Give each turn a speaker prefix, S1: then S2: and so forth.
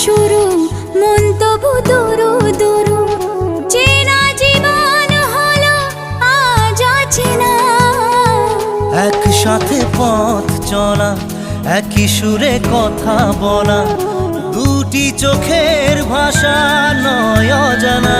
S1: শুরু, মন তবু দুরু দুরু। চেনা জীবন হলো আজ অচেনা।
S2: একসাথে পথ চলা, একই সুরে কথা বলা, দুটি চোখের ভাষা নয় অজানা।